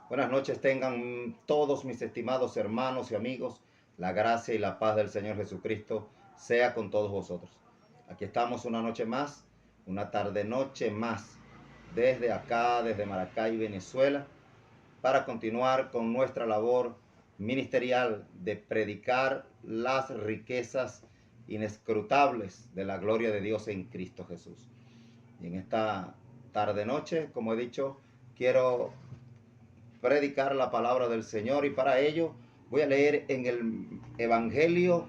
Buenas noches tengan todos mis estimados hermanos y amigos. La gracia y la paz del Señor Jesucristo sea con todos vosotros. Aquí estamos una noche más, una tarde-noche más, desde acá, desde Maracay, Venezuela, para continuar con nuestra labor ministerial de predicar las riquezas inescrutables de la gloria de Dios en Cristo Jesús. Y en esta tarde-noche, como he dicho, quiero predicar la palabra del Señor, y para ello voy a leer en el Evangelio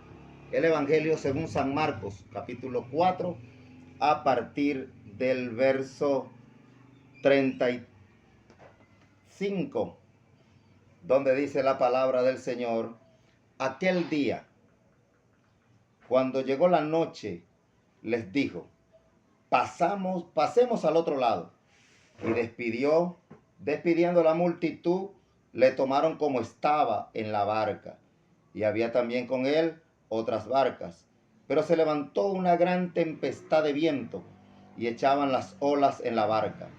según San Marcos, capítulo 4, a partir del verso 35, donde dice la palabra del Señor: aquel día, cuando llegó la noche, les dijo: pasemos al otro lado. Y despidiendo la multitud, le tomaron como estaba en la barca, y había también con él otras barcas. Pero se levantó una gran tempestad de viento, y echaban las olas en la barca,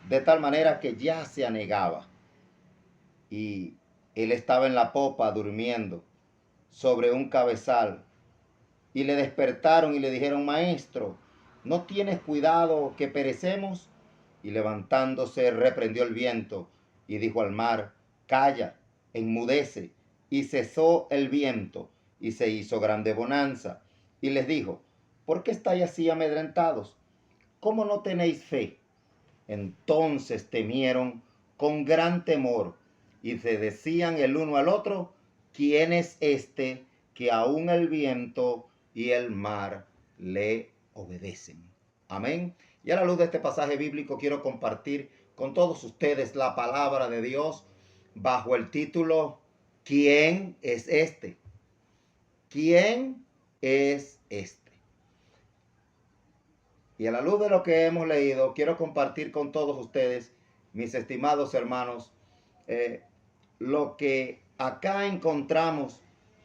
de tal manera que ya se anegaba. Y él estaba en la popa durmiendo sobre un cabezal. Y le despertaron y le dijeron: Maestro, ¿no tienes cuidado que perecemos? Y levantándose reprendió el viento y dijo al mar: Calla, enmudece. Y cesó el viento y se hizo grande bonanza. Y les dijo: ¿por qué estáis así amedrentados? ¿Cómo no tenéis fe? Entonces temieron con gran temor y se decían el uno al otro: ¿quién es este que aún el viento y el mar le obedecen? Amén. Y a la luz de este pasaje bíblico quiero compartir con todos ustedes la palabra de Dios bajo el título: ¿quién es este? ¿Quién es este? Y a la luz de lo que hemos leído, quiero compartir con todos ustedes, mis estimados hermanos, eh, lo que acá encontramos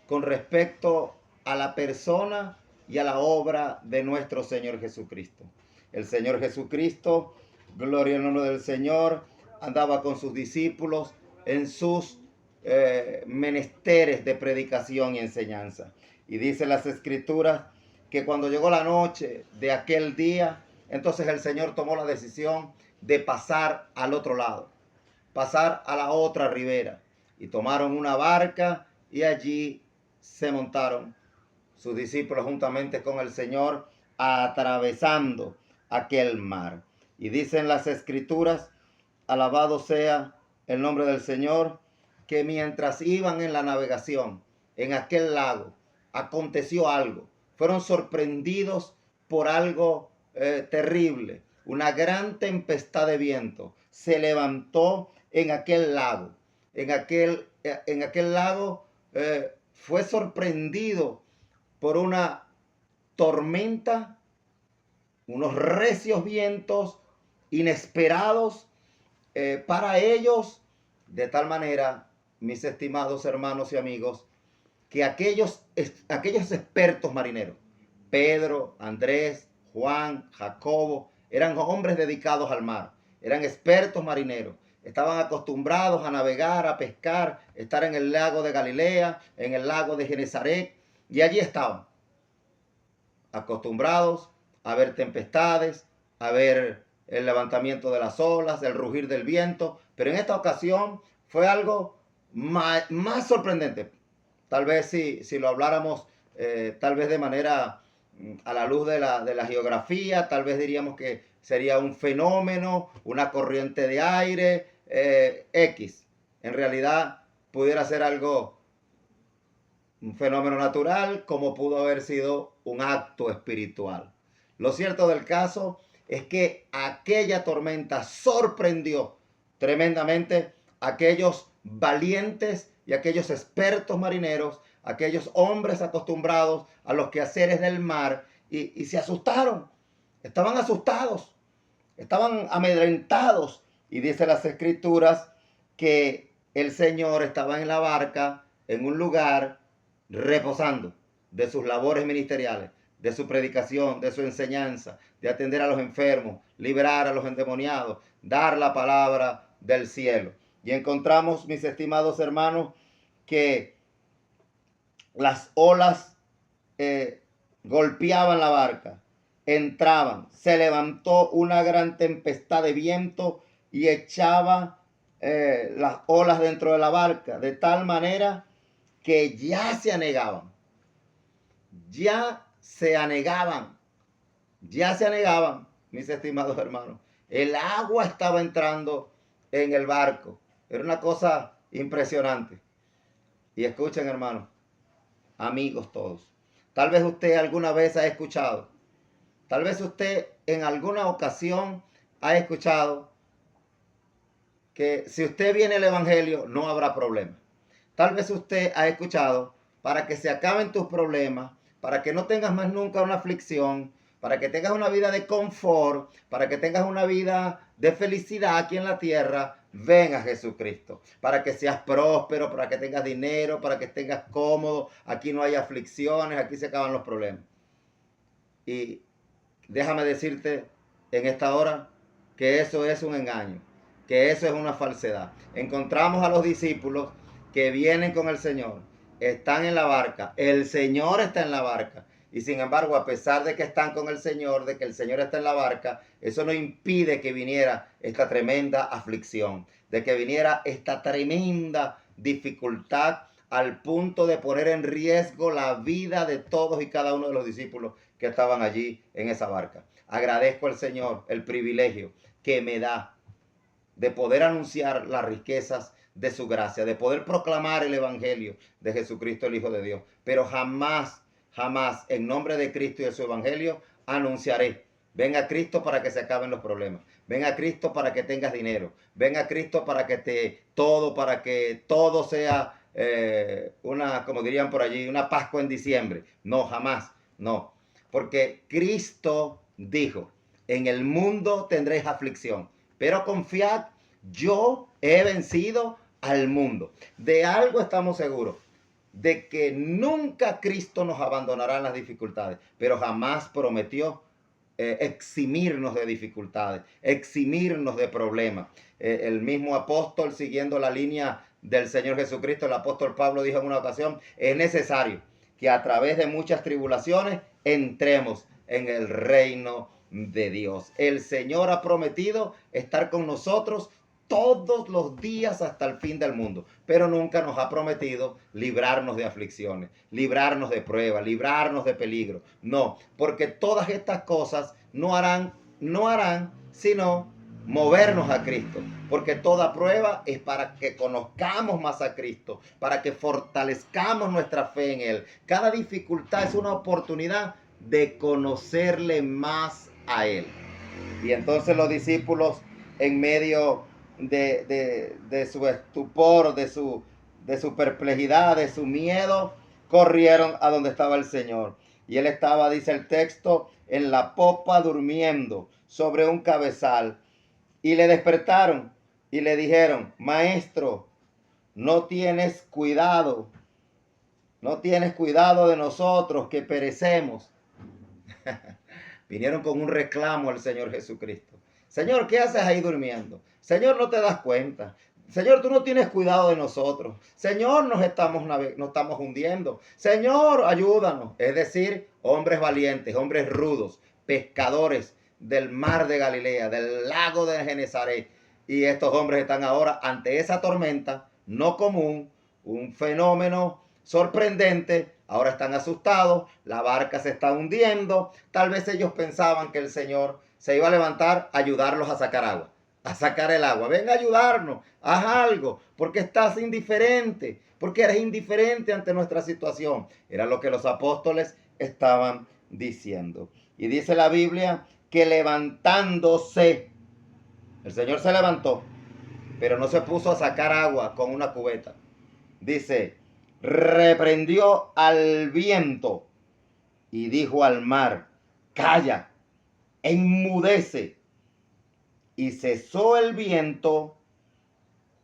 con respecto a la persona y a la obra de nuestro Señor Jesucristo. El Señor Jesucristo, gloria al nombre del Señor, andaba con sus discípulos en sus menesteres de predicación y enseñanza. Y dice las Escrituras que cuando llegó la noche de aquel día, entonces el Señor tomó la decisión de pasar al otro lado, pasar a la otra ribera. Y tomaron una barca y allí se montaron sus discípulos juntamente con el Señor, atravesando aquel mar. Y dicen las Escrituras, alabado sea el nombre del Señor, que mientras iban en la navegación en aquel lago, aconteció algo. Fueron sorprendidos por algo terrible. Una gran tempestad de viento se levantó en aquel lago. En aquel lago fue sorprendido por una tormenta, unos recios vientos inesperados para ellos, de tal manera, mis estimados hermanos y amigos, que aquellos expertos marineros, Pedro, Andrés, Juan, Jacobo, eran hombres dedicados al mar, eran expertos marineros, estaban acostumbrados a navegar, a pescar, estar en el lago de Galilea, en el lago de Genezaret, y allí estaban, acostumbrados a ver tempestades, a ver el levantamiento de las olas, el rugir del viento, pero en esta ocasión fue algo más sorprendente. Tal vez si lo habláramos, tal vez de manera a la luz de la geografía, tal vez diríamos que sería un fenómeno, una corriente de aire, X. En realidad pudiera ser algo, un fenómeno natural, como pudo haber sido un acto espiritual. Lo cierto del caso es que aquella tormenta sorprendió tremendamente a aquellos valientes y aquellos expertos marineros, aquellos hombres acostumbrados a los quehaceres del mar, y se asustaron, estaban asustados, estaban amedrentados. Y dice las Escrituras que el Señor estaba en la barca, en un lugar, reposando de sus labores ministeriales, de su predicación, de su enseñanza, de atender a los enfermos, liberar a los endemoniados, dar la palabra del cielo. Y encontramos, mis estimados hermanos, que las olas golpeaban la barca, entraban, se levantó una gran tempestad de viento y echaba las olas dentro de la barca, de tal manera que ya se anegaban, ya se anegaban, ya se anegaban, mis estimados hermanos. El agua estaba entrando en el barco. Era una cosa impresionante. Y escuchen, hermanos, amigos todos. Tal vez usted alguna vez ha escuchado, tal vez usted en alguna ocasión ha escuchado que si usted viene al Evangelio no habrá problema. Tal vez usted ha escuchado, para que se acaben tus problemas, para que no tengas más nunca una aflicción, para que tengas una vida de confort, para que tengas una vida de felicidad aquí en la tierra, ven a Jesucristo. Para que seas próspero, para que tengas dinero, para que tengas cómodo, aquí no hay aflicciones, aquí se acaban los problemas. Y déjame decirte en esta hora que eso es un engaño, que eso es una falsedad. Encontramos a los discípulos que vienen con el Señor, están en la barca, el Señor está en la barca. Y sin embargo, a pesar de que están con el Señor, de que el Señor está en la barca, eso no impide que viniera esta tremenda aflicción, de que viniera esta tremenda dificultad al punto de poner en riesgo la vida de todos y cada uno de los discípulos que estaban allí en esa barca. Agradezco al Señor el privilegio que me da de poder anunciar las riquezas de su gracia, de poder proclamar el evangelio de Jesucristo, el Hijo de Dios. Pero jamás, jamás, en nombre de Cristo y de su evangelio, anunciaré: ven a Cristo para que se acaben los problemas. Ven a Cristo para que tengas dinero. Ven a Cristo para que todo sea una, como dirían por allí, una Pascua en diciembre. No, jamás, no. Porque Cristo dijo: en el mundo tendréis aflicción, pero confiad, yo he vencido al mundo. De algo estamos seguros: de que nunca Cristo nos abandonará en las dificultades, pero jamás prometió eximirnos de dificultades, eximirnos de problemas. El mismo apóstol, siguiendo la línea del Señor Jesucristo, el apóstol Pablo dijo en una ocasión: es necesario que a través de muchas tribulaciones entremos en el reino de Dios. El Señor ha prometido estar con nosotros todos los días hasta el fin del mundo, pero nunca nos ha prometido librarnos de aflicciones, librarnos de pruebas, librarnos de peligro. No, porque todas estas cosas no harán sino movernos a Cristo, porque toda prueba es para que conozcamos más a Cristo, para que fortalezcamos nuestra fe en Él. Cada dificultad es una oportunidad de conocerle más a Él. Y entonces los discípulos, en medio de su estupor, de su perplejidad, de su miedo, corrieron a donde estaba el Señor. Y él estaba, dice el texto, en la popa durmiendo sobre un cabezal. Y le despertaron y le dijeron: maestro, no tienes cuidado de nosotros, que perecemos. Vinieron con un reclamo al Señor Jesucristo. Señor, ¿qué haces ahí durmiendo? Señor, ¿no te das cuenta? Señor, tú no tienes cuidado de nosotros. Señor, nos estamos hundiendo. Señor, ayúdanos. Es decir, hombres valientes, hombres rudos, pescadores del mar de Galilea, del lago de Genesaret. Y estos hombres están ahora ante esa tormenta no común, un fenómeno sorprendente. Ahora están asustados, la barca se está hundiendo. Tal vez ellos pensaban que el Señor se iba a levantar a ayudarlos a sacar agua, a sacar el agua. Ven a ayudarnos, haz algo, porque estás indiferente, porque eres indiferente ante nuestra situación. Era lo que los apóstoles estaban diciendo. Y dice la Biblia que levantándose, el Señor se levantó, pero no se puso a sacar agua con una cubeta. Dice: reprendió al viento y dijo al mar: calla, enmudece. Y cesó el viento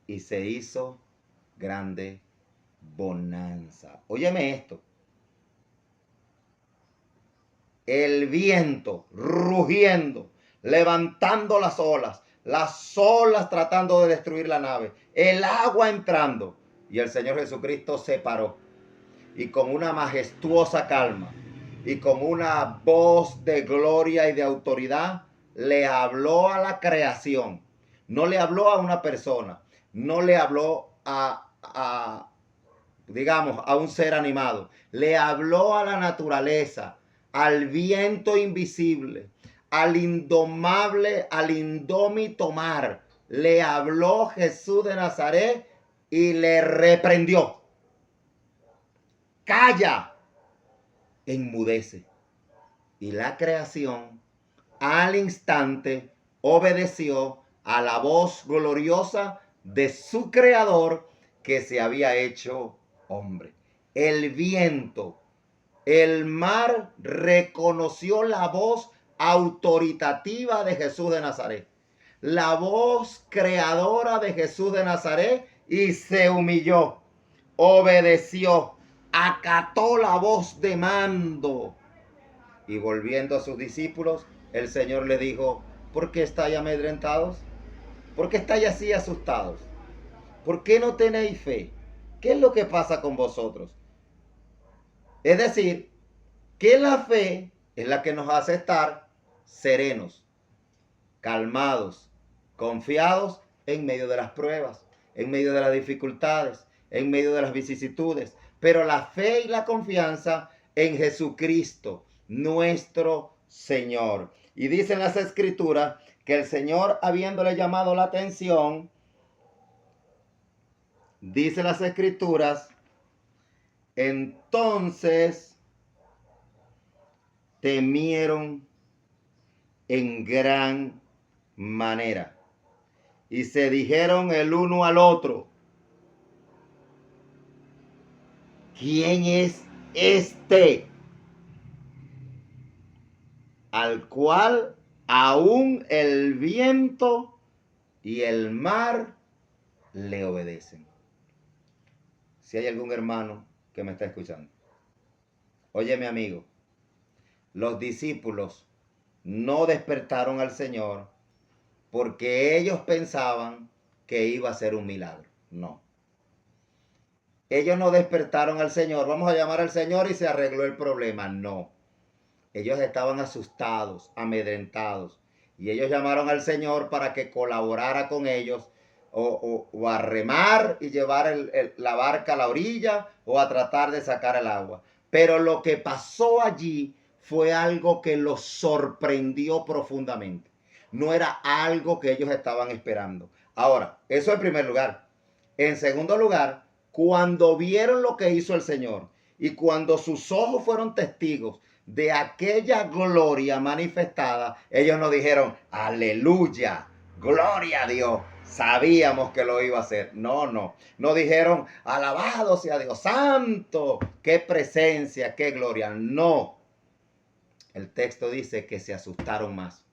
y se hizo grande bonanza. Óyeme esto: el viento rugiendo, levantando las olas, las olas tratando de destruir la nave, el agua entrando. Y el Señor Jesucristo se paró y con una majestuosa calma y con una voz de gloria y de autoridad le habló a la creación. No le habló a una persona, no le habló digamos, a un ser animado. Le habló a la naturaleza, al viento invisible, al indomable, al indómito mar. Le habló Jesús de Nazaret y le reprendió. Calla, enmudece. Y la creación al instante obedeció a la voz gloriosa de su creador que se había hecho hombre. El viento, el mar reconoció la voz autoritativa de Jesús de Nazaret, la voz creadora de Jesús de Nazaret, y se humilló, obedeció, acató la voz de mando. Y volviendo a sus discípulos, el Señor le dijo: ¿por qué estáis amedrentados? ¿Por qué estáis así asustados? ¿Por qué no tenéis fe? ¿Qué es lo que pasa con vosotros? Es decir, que la fe es la que nos hace estar serenos, calmados, confiados en medio de las pruebas, en medio de las dificultades, en medio de las vicisitudes. Pero la fe y la confianza en Jesucristo, nuestro Señor. Y dicen las Escrituras que el Señor, habiéndole llamado la atención, dice las Escrituras, entonces temieron en gran manera y se dijeron el uno al otro: ¿quién es este al cual aún el viento y el mar le obedecen? Si hay algún hermano que me está escuchando, óyeme, amigo, los discípulos no despertaron al Señor porque ellos pensaban que iba a ser un milagro. No. Ellos no despertaron al Señor. Vamos a llamar al Señor y se arregló el problema. No. Ellos estaban asustados, amedrentados. Y ellos llamaron al Señor para que colaborara con ellos o a remar y llevar la barca a la orilla o a tratar de sacar el agua. Pero lo que pasó allí fue algo que los sorprendió profundamente. No era algo que ellos estaban esperando. Ahora, eso en primer lugar. En segundo lugar, cuando vieron lo que hizo el Señor y cuando sus ojos fueron testigos de aquella gloria manifestada, ellos no dijeron: aleluya, gloria a Dios, sabíamos que lo iba a hacer. No dijeron: alabado sea Dios, santo, qué presencia, qué gloria. No, el texto dice que se asustaron más.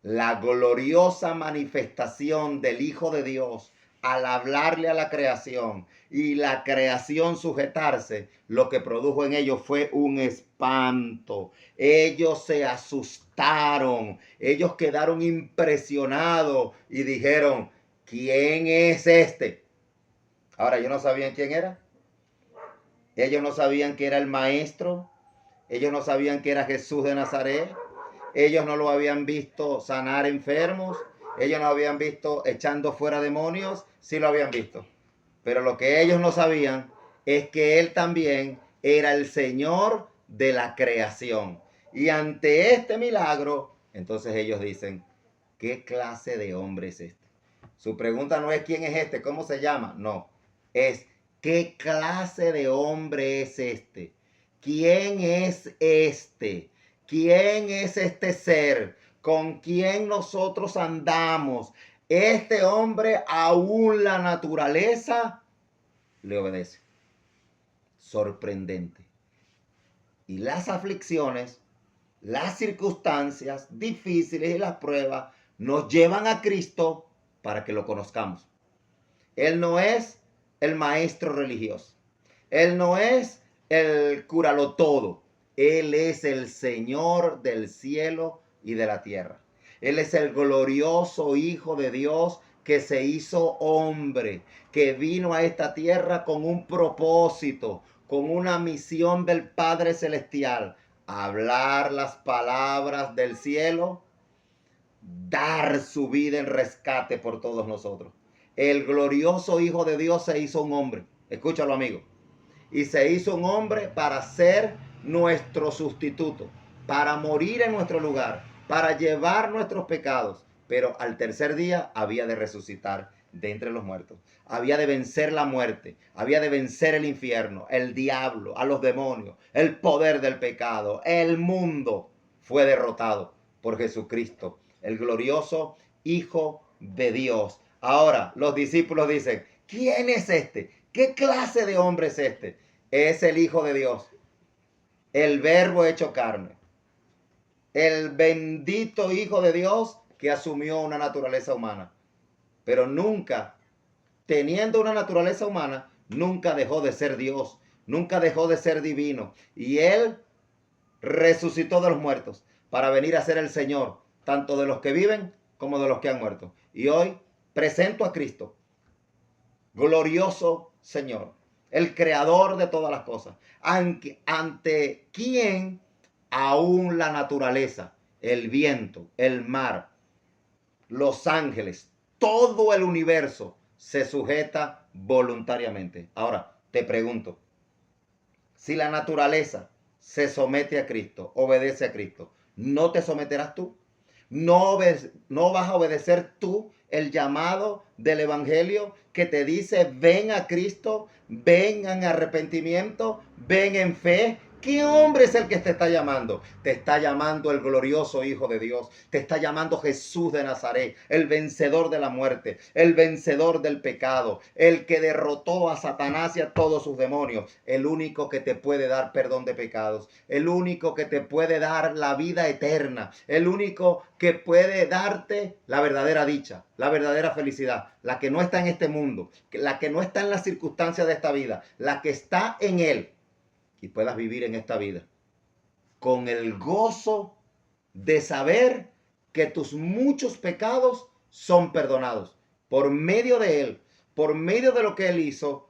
La gloriosa manifestación del Hijo de Dios al hablarle a la creación y la creación sujetarse, lo que produjo en ellos fue un espanto. Ellos se asustaron, ellos quedaron impresionados y dijeron: ¿quién es este? Ahora, ellos no sabían quién era. Ellos no sabían que era el Maestro. Ellos no sabían que era Jesús de Nazaret. Ellos no lo habían visto sanar enfermos. Ellos no habían visto echando fuera demonios. Sí lo habían visto. Pero lo que ellos no sabían es que Él también era el Señor de la creación. Y ante este milagro, entonces ellos dicen: ¿qué clase de hombre es este? Su pregunta no es ¿quién es este? ¿Cómo se llama? No, es ¿qué clase de hombre es este? ¿Quién es este? ¿Quién es este ser? ¿Con quién nosotros andamos? Este hombre, aún la naturaleza le obedece. Sorprendente. Y las aflicciones, las circunstancias difíciles y las pruebas nos llevan a Cristo para que lo conozcamos. Él no es el maestro religioso. Él no es el cúralo todo. Él es el Señor del cielo y de la tierra. Él es el glorioso Hijo de Dios que se hizo hombre, que vino a esta tierra con un propósito, con una misión del Padre Celestial: hablar las palabras del cielo, dar su vida en rescate por todos nosotros. El glorioso Hijo de Dios se hizo un hombre. Escúchalo, amigo. Y se hizo un hombre para ser nuestro sustituto, para morir en nuestro lugar, para llevar nuestros pecados. Pero al tercer día había de resucitar de entre los muertos. Había de vencer la muerte, había de vencer el infierno, el diablo, a los demonios, el poder del pecado. El mundo fue derrotado por Jesucristo, el glorioso Hijo de Dios. Ahora los discípulos dicen: ¿quién es este? ¿Qué clase de hombre es este? Es el Hijo de Dios, el Verbo hecho carne, el bendito Hijo de Dios que asumió una naturaleza humana. Pero nunca, teniendo una naturaleza humana, nunca dejó de ser Dios, nunca dejó de ser divino. Y Él resucitó de los muertos para venir a ser el Señor, tanto de los que viven como de los que han muerto. Y hoy presento a Cristo, glorioso Señor, el creador de todas las cosas, ante quien aún la naturaleza, el viento, el mar, los ángeles, todo el universo se sujeta voluntariamente. Ahora, te pregunto, si la naturaleza se somete a Cristo, obedece a Cristo, ¿no te someterás tú? ¿No vas a obedecer tú el llamado del Evangelio que te dice: ven a Cristo, ven en arrepentimiento, ven en fe? ¿Qué hombre es el que te está llamando? Te está llamando el glorioso Hijo de Dios. Te está llamando Jesús de Nazaret, el vencedor de la muerte, el vencedor del pecado, el que derrotó a Satanás y a todos sus demonios, el único que te puede dar perdón de pecados, el único que te puede dar la vida eterna, el único que puede darte la verdadera dicha, la verdadera felicidad, la que no está en este mundo, la que no está en las circunstancias de esta vida, la que está en Él. Y puedas vivir en esta vida con el gozo de saber que tus muchos pecados son perdonados por medio de Él, por medio de lo que Él hizo.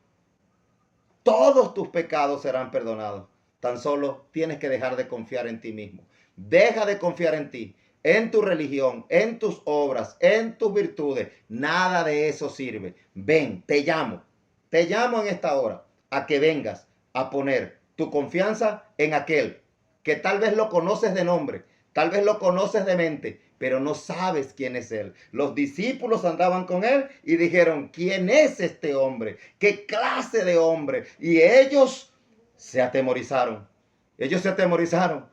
Todos tus pecados serán perdonados. Tan solo tienes que dejar de confiar en ti mismo. Deja de confiar en ti, en tu religión, en tus obras, en tus virtudes. Nada de eso sirve. Ven, te llamo en esta hora a que vengas a poner tu confianza en aquel que tal vez lo conoces de nombre, tal vez lo conoces de mente, pero no sabes quién es Él. Los discípulos andaban con Él y dijeron: ¿quién es este hombre? ¿Qué clase de hombre? Y ellos se atemorizaron. Ellos se atemorizaron.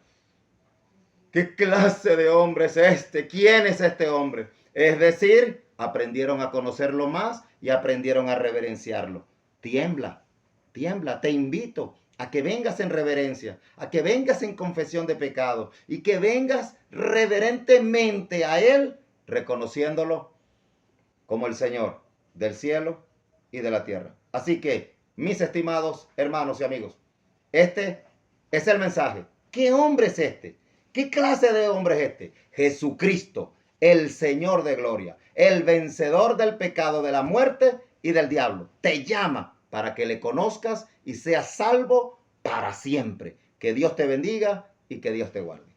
¿Qué clase de hombre es este? ¿Quién es este hombre? Es decir, aprendieron a conocerlo más y aprendieron a reverenciarlo. Tiembla, tiembla, te invito a que vengas en reverencia, a que vengas en confesión de pecado y que vengas reverentemente a Él, reconociéndolo como el Señor del cielo y de la tierra. Así que, mis estimados hermanos y amigos, este es el mensaje. ¿Qué hombre es este? ¿Qué clase de hombre es este? Jesucristo, el Señor de gloria, el vencedor del pecado, de la muerte y del diablo. Te llama para que le conozcas y seas salvo para siempre. Que Dios te bendiga y que Dios te guarde.